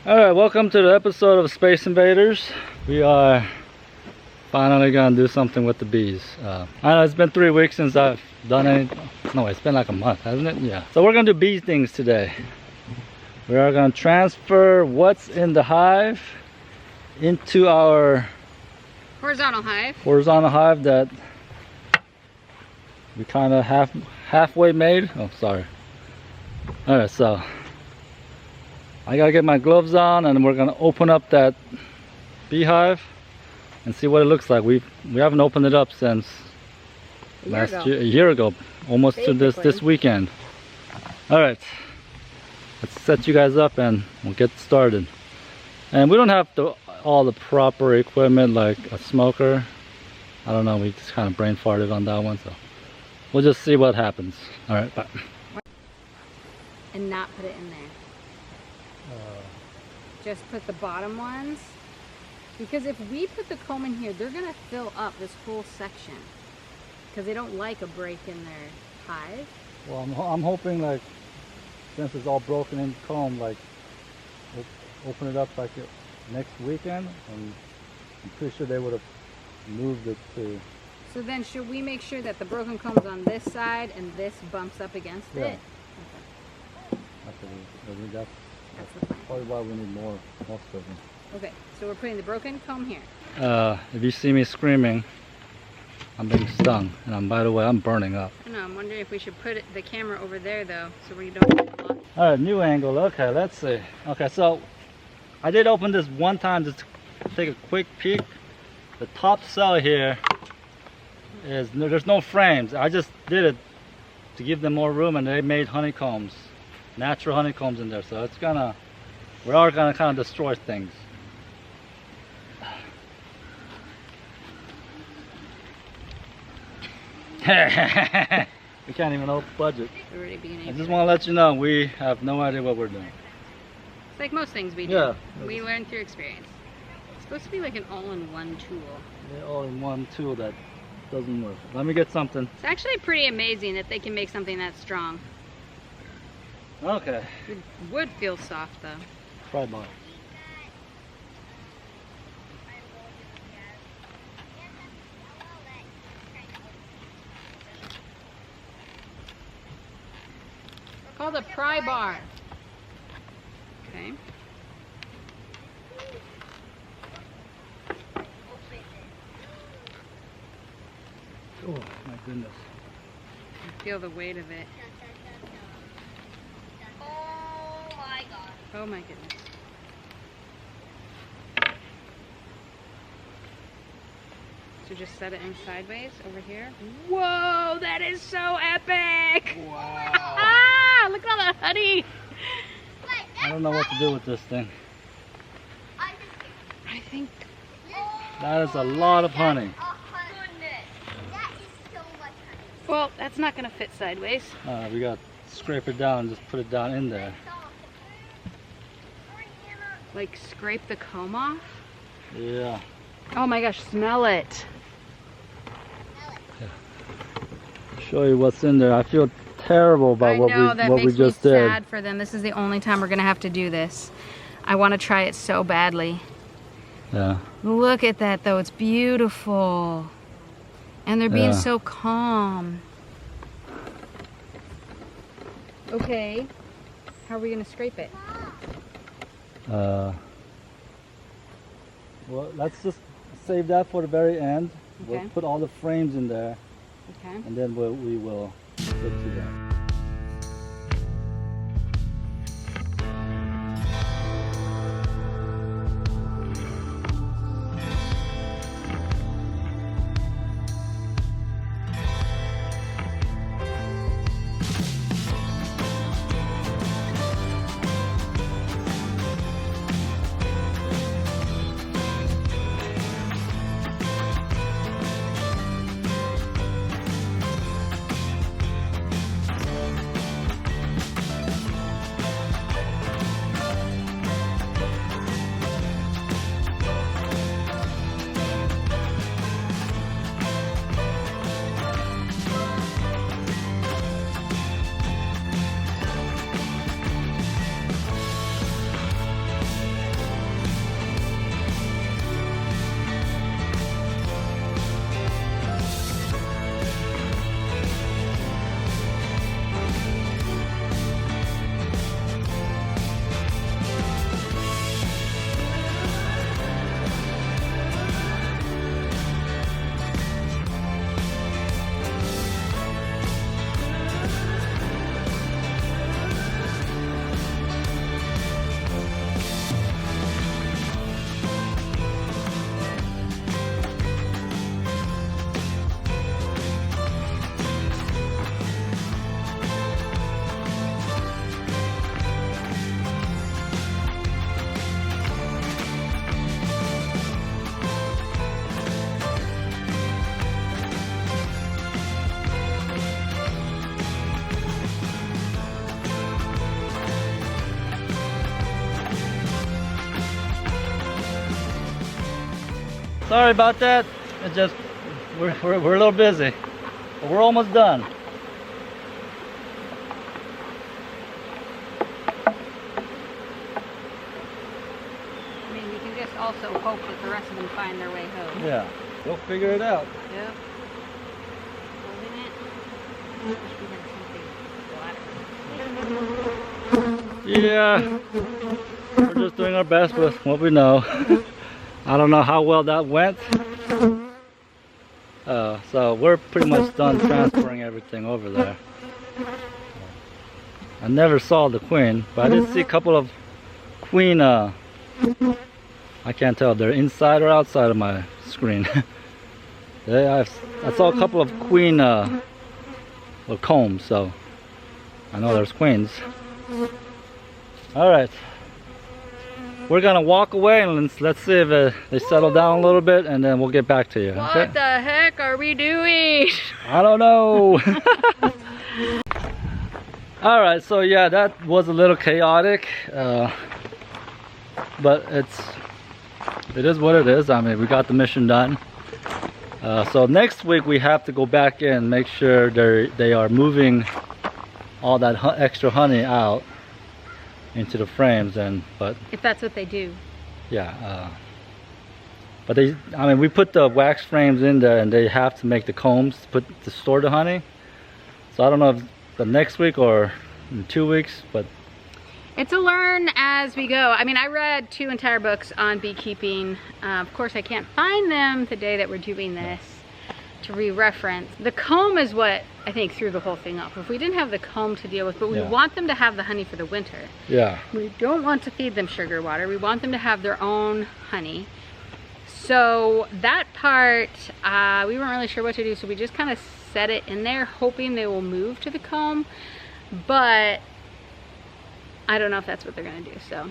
Alright, welcome to the episode of Space Invaders. We are finally gonna do something with the bees. I know it's been 3 weeks since I've done any. No, it's been like a month, hasn't it? Yeah. So we're gonna do bee things today. We are gonna transfer what's in the hive into our horizontal hive that we kind of halfway made. Oh, sorry. Alright, so I gotta get my gloves on and we're gonna open up that beehive and see what it looks like. We haven't opened it up since a year ago, almost basically. to this weekend. All right, let's set you guys up and we'll get started. And we don't have all the proper equipment like a smoker. I don't know, we just kind of brain farted on that one, so we'll just see what happens. All right, bye. And not put it in there. Just put the bottom ones, because if we put the comb in here, they're gonna fill up this whole section because they don't like a break in their hive. Well, I'm hoping, like, since it's all broken in comb, like we'll open it up like next weekend, and I'm pretty sure they would have moved it to. So then should we make sure that the broken comb's on this side and this bumps up against it? Okay. That's probably why we need more of them. Okay, so we're putting the broken comb here. If you see me screaming, I'm being stung, and by the way, I'm burning up. I know, I'm wondering if we should put the camera over there though, so we don't get blocked. All right, new angle. Okay, let's see. Okay, so I did open this one time just to take a quick peek. The top cell here is there's no frames. I just did it to give them more room, and they made honeycombs. Natural honeycombs in there, so we are gonna kind of destroy things. We can't even hold budget. I just want to let you know we have no idea what we're doing. It's like most things we do. Yeah. We learn through experience. It's supposed to be like an all-in-one tool. Yeah, all-in-one tool that doesn't work. Let me get something. It's actually pretty amazing that they can make something that strong. Okay. The wood feels soft though. Pry bar. Called a pry bar. Okay. Oh my goodness. I feel the weight of it. Oh my goodness. So just set it in sideways over here. Whoa, that is so epic! Wow! Look at all that honey! I don't know what to do with this thing. I think that is a lot of honey. Well, that's not going to fit sideways. We got to scrape it down and just put it down in there. Like scrape the comb off? Yeah. Oh my gosh, smell it. Show you what's in there. I feel terrible about what we just did. I know, that makes me sad for them. This is the only time we're going to have to do this. I want to try it so badly. Yeah. Look at that though, it's beautiful. And they're being so calm. Okay, how are we going to scrape it? Well, let's just save that for the very end. Okay. We'll put all the frames in there. Okay. And then we will get to that. Sorry about that. It's just we're a little busy, but we're almost done. I mean, you can just also hope that the rest of them find their way home. Yeah, we'll figure it out. Yep. Holding it. I wish we had something flatter. Yeah, we're just doing our best with what we know. I don't know how well that went. So we're pretty much done transferring everything over there. I never saw the queen, but I did see a couple of queen, I can't tell if they're inside or outside of my screen. I saw a couple of queen little combs, so I know there's queens. Alright, we're gonna walk away and let's see if they settle down a little bit, and then we'll get back to you. What okay? the heck are we doing? I don't know. Alright, so yeah, that was a little chaotic, but it is what it is. I mean, we got the mission done. So next week we have to go back in, make sure they are moving all that extra honey out into the frames, but If that's what they do. yeah, but I mean, we put the wax frames in there, and they have to make the combs to store the honey. So I don't know if the next week or in 2 weeks, but It's a learn as we go. I mean, I read 2 entire books on beekeeping. Of course, I can't find them the day that we're doing this to re-reference. The comb is what I think threw the whole thing up. If we didn't have the comb to deal with, but we want them to have the honey for the winter. yeah. We don't want to feed them sugar water. We want them to have their own honey. So that part, we weren't really sure what to do, so we just kind of set it in there, hoping they will move to the comb. But I don't know if that's what they're gonna do, so.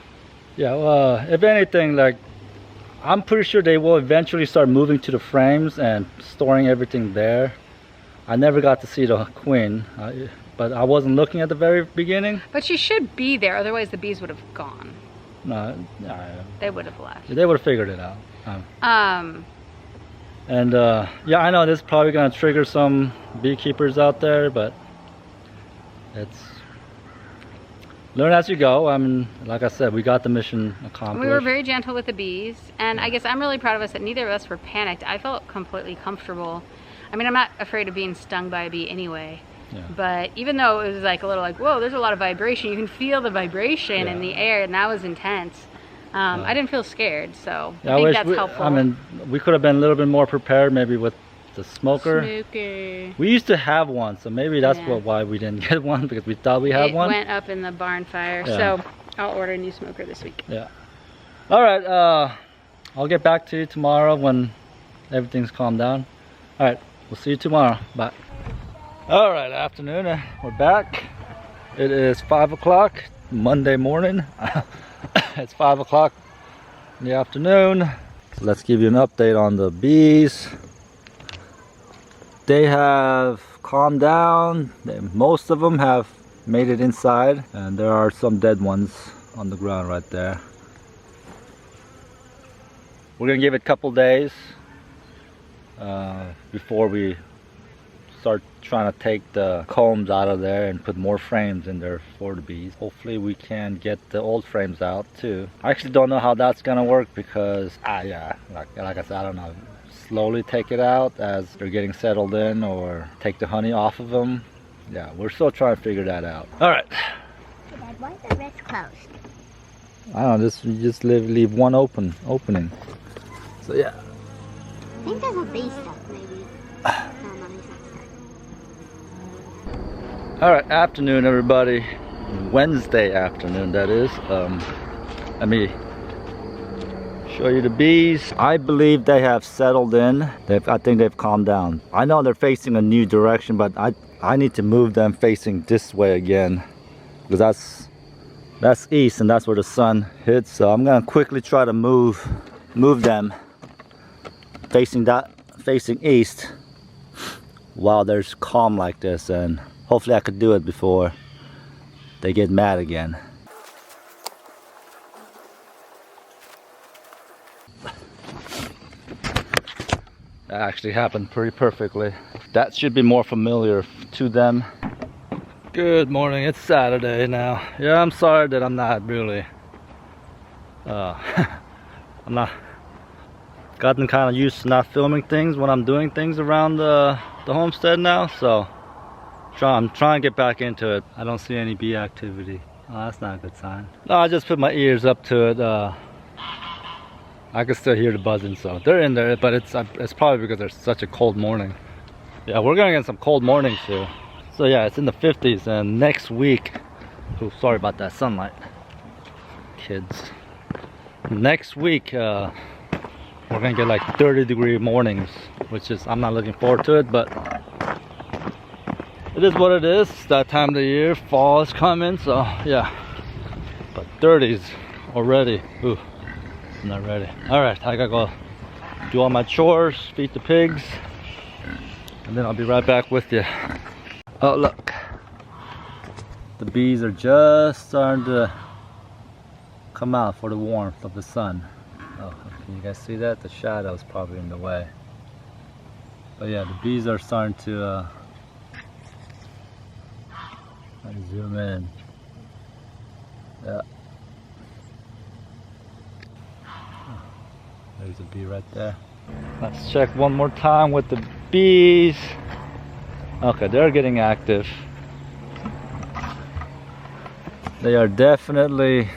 Yeah, well, if anything, like, I'm pretty sure they will eventually start moving to the frames and storing everything there. I never got to see the queen, but I wasn't looking at the very beginning. But she should be there, otherwise the bees would have gone. No, They would have left. they would have figured it out. And yeah, I know this is probably gonna trigger some beekeepers out there, but it's learn as you go. I mean, like I said, we got the mission accomplished. We were very gentle with the bees, and I guess I'm really proud of us that neither of us were panicked. I felt completely comfortable. I mean, I'm not afraid of being stung by a bee anyway. Yeah. But even though it was like a little like, whoa, there's a lot of vibration, you can feel the vibration in the air, and that was intense. I didn't feel scared, so I think that's helpful. I mean, we could have been a little bit more prepared, maybe with the smoker. We used to have one, so maybe that's why we didn't get one, because we thought we had one. It went up in the barn fire, so I'll order a new smoker this week. Yeah. All right, I'll get back to you tomorrow when everything's calmed down. All right, we'll see you tomorrow. Bye. All right, afternoon, we're back. It is 5 o'clock Monday morning. It's 5 o'clock in the afternoon. So let's give you an update on the bees. They have calmed down. Most of them have made it inside, and there are some dead ones on the ground right there. We're gonna give it a couple days before we start trying to take the combs out of there and put more frames in there for the bees. Hopefully we can get the old frames out too. I actually don't know how that's gonna work, because like I said, I don't know. Slowly take it out as they're getting settled in, or take the honey off of them. Yeah, we're still trying to figure that out. All right. Dad, why is the rest closed? I don't know, you just leave one opening. So yeah. I think there's a bee stuff, maybe. All right, afternoon everybody. Wednesday afternoon, that is. Let me show you the bees. I believe they have settled in. I think they've calmed down. I know they're facing a new direction, but I need to move them facing this way again, because that's east, and that's where the sun hits. So I'm gonna quickly try to move them facing east while there's calm like this, and hopefully I could do it before they get mad again. That actually happened pretty perfectly. That should be more familiar to them. Good morning, it's Saturday now. Yeah, I'm sorry that I'm not really I'm not gotten kind of used to not filming things when I'm doing things around the homestead now, so I'm trying to get back into it. I don't see any bee activity. Oh, that's not a good sign. No, I just put my ears up to it. I can still hear the buzzing, so they're in there, but it's probably because there's such a cold morning. Yeah, we're gonna get some cold mornings here. So yeah, it's in the 50s, and next week, oh, sorry about that sunlight, kids. Next week, we're gonna get like 30-degree mornings, which is, I'm not looking forward to it, but it is what it is. It's that time of the year, fall is coming, so yeah. But 30s already. Ooh, I'm not ready. All right, I gotta go do all my chores, feed the pigs, and then I'll be right back with you. Oh, look, the bees are just starting to come out for the warmth of the sun. Oh, can you guys see that? The shadow is probably in the way. But yeah, the bees are starting to let me zoom in. Yeah. Oh, there's a bee right there. Let's check one more time with the bees. Okay, they're getting active. They are definitely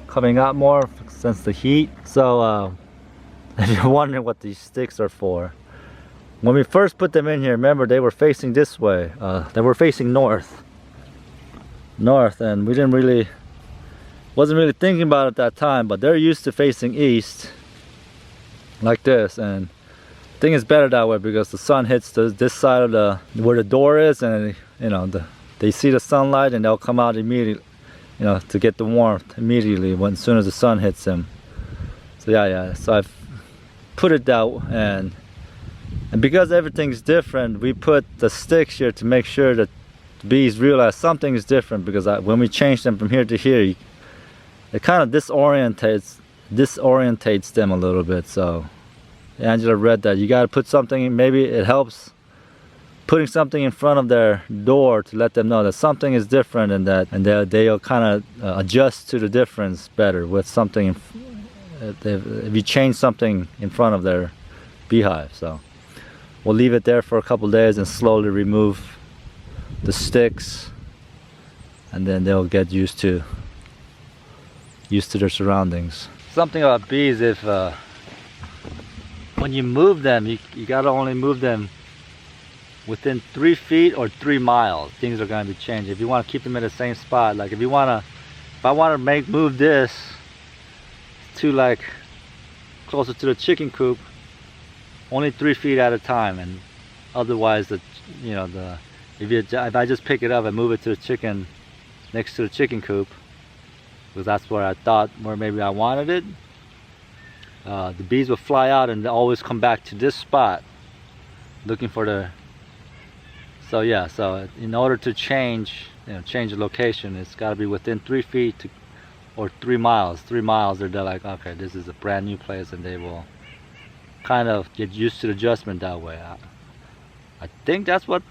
coming out more since the heat. So if you're wondering what these sticks are for, when we first put them in here, remember they were facing this way. They were facing north, and we wasn't really thinking about it at that time, but they're used to facing east like this, and I think it's better that way because the sun hits this side of where the door is, and you know they see the sunlight and they'll come out immediately, you know, to get the warmth immediately as soon as the sun hits them. So yeah, so I've put it down, and because everything's different, we put the sticks here to make sure that the bees realize something is different, because when we change them from here to here, it kind of disorientates them a little bit. So Angela read that you got to put something, maybe it helps putting something in front of their door to let them know that something is different, and they'll kind of adjust to the difference better with something if you change something in front of their beehive. So we'll leave it there for a couple days and slowly remove the sticks, and then they'll get used to their surroundings. Something about bees, if when you move them, you gotta only move them within 3 feet or 3 miles. Things are gonna be changed. If you want to keep them in the same spot, like if I want to move this to like closer to the chicken coop, only 3 feet at a time, and otherwise if I just pick it up and move it to the chicken next to the chicken coop, because that's where I thought where maybe I wanted it, the bees will fly out and they always come back to this spot looking for the. So yeah, so in order to change the location, it's got to be within 3 feet or 3 miles. 3 miles, they're like, okay, this is a brand new place, and they will kind of get used to the adjustment that way. I think that's what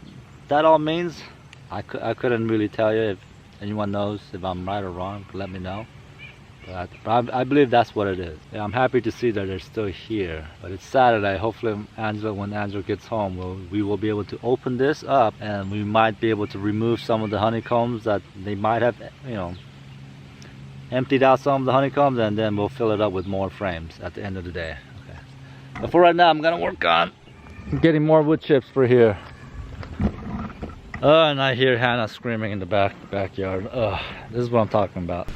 that all means. I couldn't really tell you. If anyone knows if I'm right or wrong, let me know. But I believe that's what it is. Yeah, I'm happy to see that they're still here. But it's Saturday. Hopefully when Angela gets home, we will be able to open this up, and we might be able to remove some of the honeycombs that they might have, emptied out some of the honeycombs, and then we'll fill it up with more frames at the end of the day. Okay. But for right now, I'm gonna work on getting more wood chips for here. Oh, and I hear Hannah screaming in the backyard. This is what I'm talking about.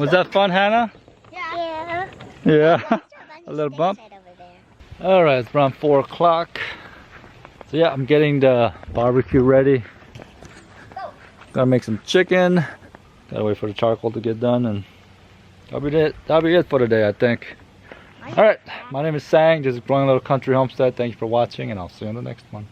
Was that fun, Hannah? Yeah. Yeah. A little bump. Alright, it's around 4 o'clock. So yeah, I'm getting the barbecue ready. Gotta make some chicken. Gotta wait for the charcoal to get done, and that'll be it for today, I think. Alright, my name is Sang. This is Growing Little Country Homestead. Thank you for watching, and I'll see you on the next one.